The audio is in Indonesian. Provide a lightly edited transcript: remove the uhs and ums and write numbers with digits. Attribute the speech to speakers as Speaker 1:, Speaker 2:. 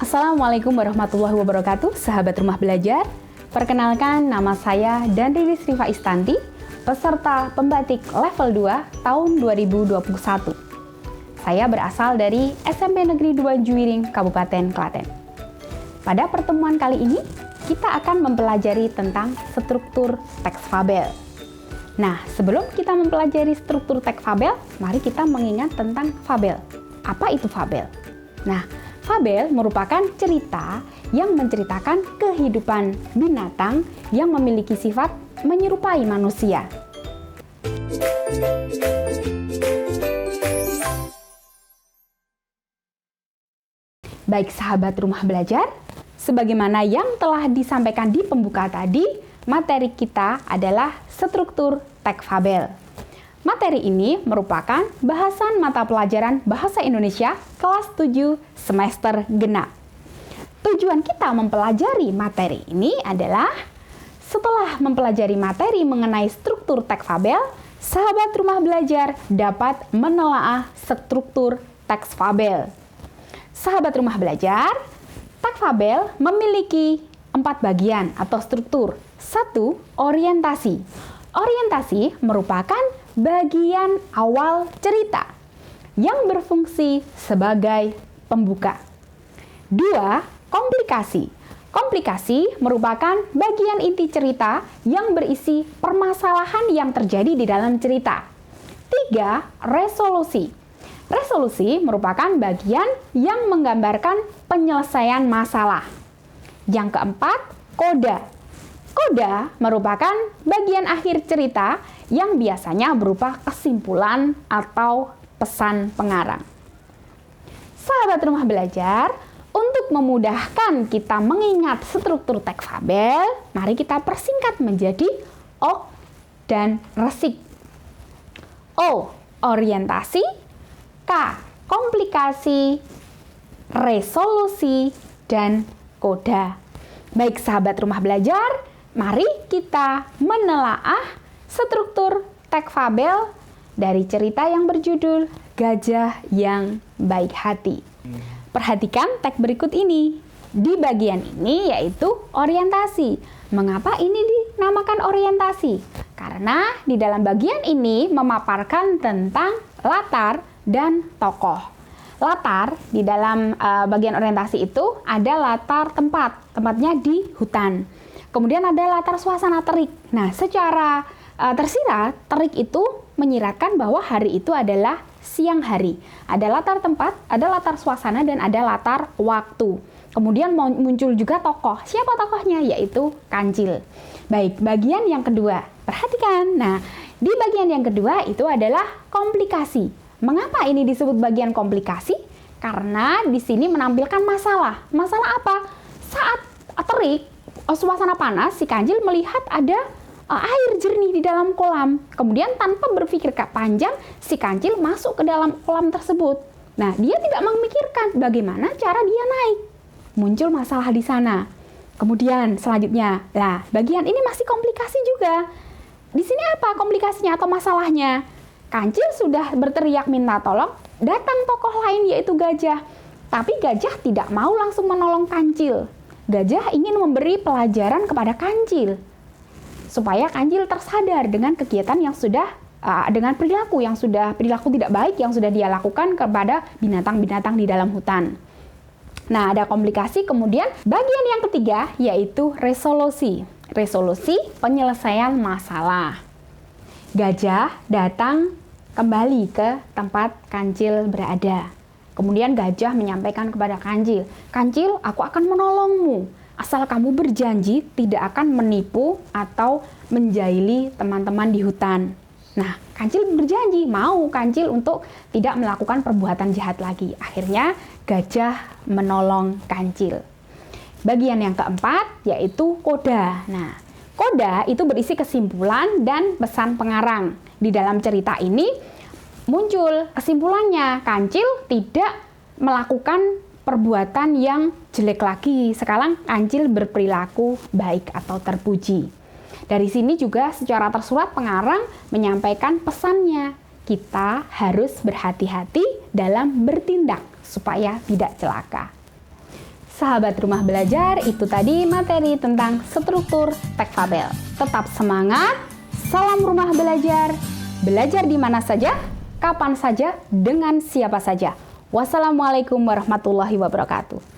Speaker 1: Assalamualaikum warahmatullahi wabarakatuh, sahabat rumah belajar. Perkenalkan, nama saya Dandri Sriva Istanti, peserta pembatik level 2 tahun 2021. Saya berasal dari SMP Negeri 2 Juwiring, Kabupaten Klaten. Pada pertemuan kali ini, kita akan mempelajari tentang struktur teks fabel. Nah, sebelum kita mempelajari struktur teks fabel, mari kita mengingat tentang fabel. Apa itu fabel? Nah, fabel merupakan cerita yang menceritakan kehidupan binatang yang memiliki sifat menyerupai manusia. Baik sahabat rumah belajar, sebagaimana yang telah disampaikan di pembuka tadi, materi kita adalah struktur teks fabel. Materi ini merupakan bahasan mata pelajaran Bahasa Indonesia kelas 7 semester genap. Tujuan kita mempelajari materi ini adalah setelah mempelajari materi mengenai struktur teks fabel, sahabat rumah belajar dapat menelaah struktur teks fabel. Sahabat rumah belajar, teks fabel memiliki 4 bagian atau struktur. 1. Orientasi. Orientasi merupakan bagian awal cerita yang berfungsi sebagai pembuka. 2. Komplikasi. Komplikasi merupakan bagian inti cerita yang berisi permasalahan yang terjadi di dalam cerita. 3. Resolusi. Resolusi merupakan bagian yang menggambarkan penyelesaian masalah. Yang keempat, koda. Koda merupakan bagian akhir cerita yang biasanya berupa kesimpulan atau pesan pengarang. Sahabat rumah belajar, untuk memudahkan kita mengingat struktur teks fabel, mari kita persingkat menjadi O dan resik. O. Orientasi. K. Komplikasi. Resolusi. Dan koda. Baik sahabat rumah belajar, mari kita menelaah struktur teks fabel dari cerita yang berjudul Gajah yang Baik Hati. Perhatikan teks berikut ini. Di bagian ini yaitu orientasi. Mengapa ini dinamakan orientasi? Karena di dalam bagian ini memaparkan tentang latar dan tokoh. Latar di dalam bagian orientasi itu ada latar tempatnya di hutan. Kemudian ada latar suasana terik. Nah, secara tersirat, terik itu menyiratkan bahwa hari itu adalah siang hari. Ada latar tempat, ada latar suasana, dan ada latar waktu. Kemudian muncul juga tokoh. Siapa tokohnya? Yaitu kancil. Baik, bagian yang kedua. Perhatikan. Nah, di bagian yang kedua itu adalah komplikasi. Mengapa ini disebut bagian komplikasi? Karena di sini menampilkan masalah. Masalah apa? Saat terik, suasana panas, si kancil melihat ada air jernih di dalam kolam. Kemudian tanpa berpikir panjang, si kancil masuk ke dalam kolam tersebut. Nah, dia tidak memikirkan bagaimana cara dia naik. Muncul masalah di sana. Kemudian selanjutnya, nah bagian ini masih komplikasi juga. Di sini apa komplikasinya atau masalahnya? Kancil sudah berteriak minta tolong, datang tokoh lain yaitu gajah. Tapi gajah tidak mau langsung menolong kancil. Gajah ingin memberi pelajaran kepada kancil, supaya kancil tersadar dengan kegiatan yang sudah, dengan perilaku tidak baik yang sudah dia lakukan kepada binatang-binatang di dalam hutan. Nah, ada komplikasi. Kemudian bagian yang ketiga yaitu resolusi. Resolusi penyelesaian masalah. Gajah datang kembali ke tempat kancil berada. Kemudian gajah menyampaikan kepada kancil, "Kancil, aku akan menolongmu. Asal kamu berjanji tidak akan menipu atau menjaili teman-teman di hutan." Nah, kancil berjanji mau kancil untuk tidak melakukan perbuatan jahat lagi. Akhirnya gajah menolong kancil. Bagian yang keempat yaitu koda. Nah, koda itu berisi kesimpulan dan pesan pengarang. Di dalam cerita ini muncul kesimpulannya, kancil tidak melakukan perbuatan yang jelek lagi. Sekarang kancil berperilaku baik atau terpuji. Dari sini juga secara tersurat pengarang menyampaikan pesannya. Kita harus berhati-hati dalam bertindak supaya tidak celaka. Sahabat Rumah Belajar, itu tadi materi tentang struktur teks fabel. Tetap semangat, salam rumah belajar. Belajar di mana saja, kapan saja, dengan siapa saja. Wassalamualaikum warahmatullahi wabarakatuh.